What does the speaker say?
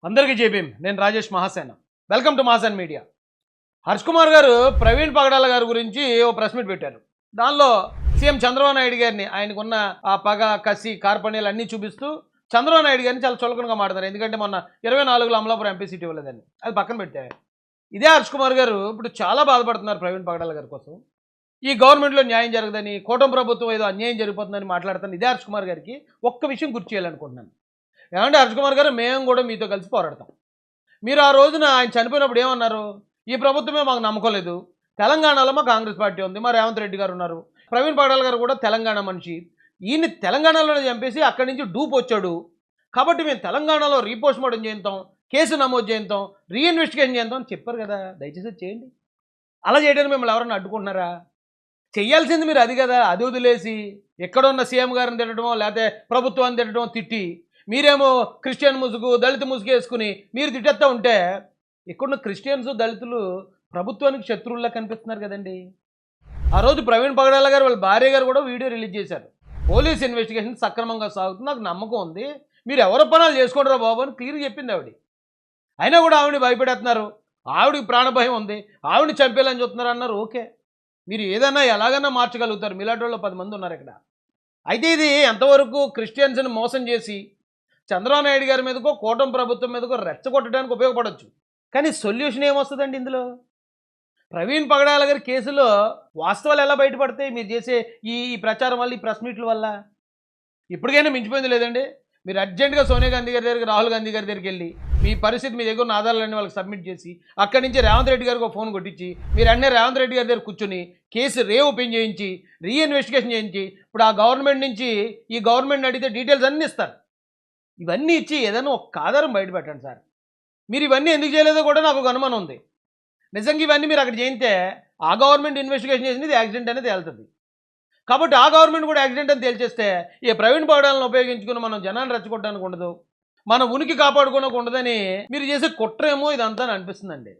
అందరికీ జేబీఎం. నేను Rajesh Mahasena. Welcome to Mahasena media. Harsh Kumar గారు ప్రవీణ్ పగడాల గారి గురించి ఓ ప్రెస్ మీట్ పెట్టారు. దానిలో సీఎం చంద్రబాబు నాయుడు గారిని, ఆయనకున్న ఆ పగ, కసి, కార్పణ్యాలు అన్నీ చూపిస్తూ చంద్రబాబు నాయుడు గారిని చాలా చులకనగా మాట్లాడారు. ఎందుకంటే మొన్న 24లో అమలాపురం ఎంపీ సీట్ ఇవ్వలేదని. అది పక్కన పెట్టే ఇదే హర్ష్ కుమార్ గారు ఇప్పుడు చాలా బాధపడుతున్నారు ప్రవీణ్ పగడాల గారి కోసం. ఈ గవర్నమెంట్లో న్యాయం జరగదని, కూటమి ప్రభుత్వం ఏదో అన్యాయం జరిగిపోతుందని మాట్లాడుతాను. ఇదే హర్ష్ కుమార్ గారికి ఒక్క విషయం గుర్తు చేయాలనుకుంటున్నాను. ఏమంటే హర్ష్ కుమార్ గారు, మేము కూడా మీతో కలిసి పోరాడతాం. మీరు ఆ రోజున ఆయన చనిపోయినప్పుడు ఏమన్నారు? ఈ ప్రభుత్వమే మాకు నమ్మకం లేదు, తెలంగాణలో మా కాంగ్రెస్ పార్టీ ఉంది, మా రేవంత్ రెడ్డి గారు ఉన్నారు, ప్రవీణ్ పగడాల గారు కూడా తెలంగాణ మనిషి, ఈయన్ని తెలంగాణలోనే చంపేసి అక్కడి నుంచి డూప్ వచ్చాడు కాబట్టి మేము తెలంగాణలో రీపోస్ట్ మార్టం చేయిస్తాం, కేసు నమోదు చేయిస్తాం, రీఇన్వెస్టిగేషన్ చేద్దాం అని చెప్పారు కదా. దయచేసి చేయండి. అలా చేయడానికి మిమ్మల్ని ఎవరన్నా అడ్డుకుంటున్నారా? చెయ్యాల్సింది మీరు అది కదా. అది వదిలేసి ఎక్కడున్న సీఎం గారిని తిట్టడమో, లేకపోతే ప్రభుత్వాన్ని తిట్టడమో తిట్టి, మీరేమో క్రిస్టియన్ ముసుగు, దళిత ముసుగు వేసుకుని మీరు తిట్టేస్తూ ఉంటే, ఇక్కడున్న క్రిస్టియన్స్, దళితులు ప్రభుత్వానికి శత్రువుల్లా కనిపిస్తున్నారు కదండి. ఆ రోజు ప్రవీణ్ పగడాల గారు వాళ్ళ భార్య గారు కూడా వీడియో రిలీజ్ చేశారు. పోలీస్ ఇన్వెస్టిగేషన్ సక్రమంగా సాగుతుంది, నాకు నమ్మకం ఉంది, మీరు ఎవరి పనాలు చేసుకోండిరా బాబు అని క్లియర్గా చెప్పింది ఆవిడ. అయినా కూడా ఆవిడని భయపెడేస్తున్నారు. ఆవిడకి ప్రాణభయం ఉంది, ఆవిడని చంపేయాలని చూస్తున్నారు అన్నారు. ఓకే, మీరు ఏదైనా ఎలాగైనా మార్చగలుగుతారు, మీలాంటి వాళ్ళు 10 మంది ఉన్నారు ఇక్కడ. అయితే ఇది ఎంతవరకు క్రిస్టియన్స్ని మోసం చేసి చంద్రబాబు నాయుడు గారి మీదకో, కూటమి ప్రభుత్వం మీదకో రెచ్చగొట్టడానికి ఉపయోగపడవచ్చు. కానీ సొల్యూషన్ ఏమొస్తుందండి ఇందులో? ప్రవీణ్ పగడాల గారి కేసులో వాస్తవాలు ఎలా బయటపడతాయి? మీరు చేసే ఈ ప్రచారం వల్ల, ఈ ప్రెస్ మీట్ల వల్ల. ఇప్పటికైనా మించిపోయింది లేదండి. మీరు అర్జెంటుగా సోనియా గాంధీ గారి దగ్గరికి, రాహుల్ గాంధీ గారి దగ్గరికి వెళ్ళి మీ పరిస్థితి, మీ దగ్గర ఉన్న ఆధారాలన్నీ వాళ్ళకి సబ్మిట్ చేసి, అక్కడి నుంచి రేవంత్ రెడ్డి గారికి ఒక ఫోన్ కొట్టించి, మీరు అన్నీ రేవంత్ రెడ్డి గారి దగ్గర కూర్చొని కేసు ఓపెన్ చేయించి, రీఇన్వెస్టిగేషన్ చేయించి, ఇప్పుడు ఆ గవర్నమెంట్ నుంచి ఈ గవర్నమెంట్ అడిగితే డీటెయిల్స్ అన్నీ ఇస్తారు. ఇవన్నీ ఇచ్చి ఏదైనా ఒక ఆధారం బయట పెట్టండి సార్. మీరు ఇవన్నీ ఎందుకు చేయలేదో కూడా నాకు ఒక అనుమానం ఉంది. నిజంగా ఇవన్నీ మీరు అక్కడ చేయితే ఆ గవర్నమెంట్ ఇన్వెస్టిగేషన్ చేసింది యాక్సిడెంట్ అనేది తేలుతుంది. కాబట్టి ఆ గవర్నమెంట్ కూడా యాక్సిడెంట్ అని తేల్చేస్తే ఈ ప్రవీణ్ పగడాలను ఉపయోగించుకుని మనం జనాన్ని రెచ్చగొట్టడానికి ఉండదు, మన ఉనికి కాపాడుకోవడానికి ఉండదని మీరు చేసే కుట్రేమో ఇదంతా అనిపిస్తుందండి.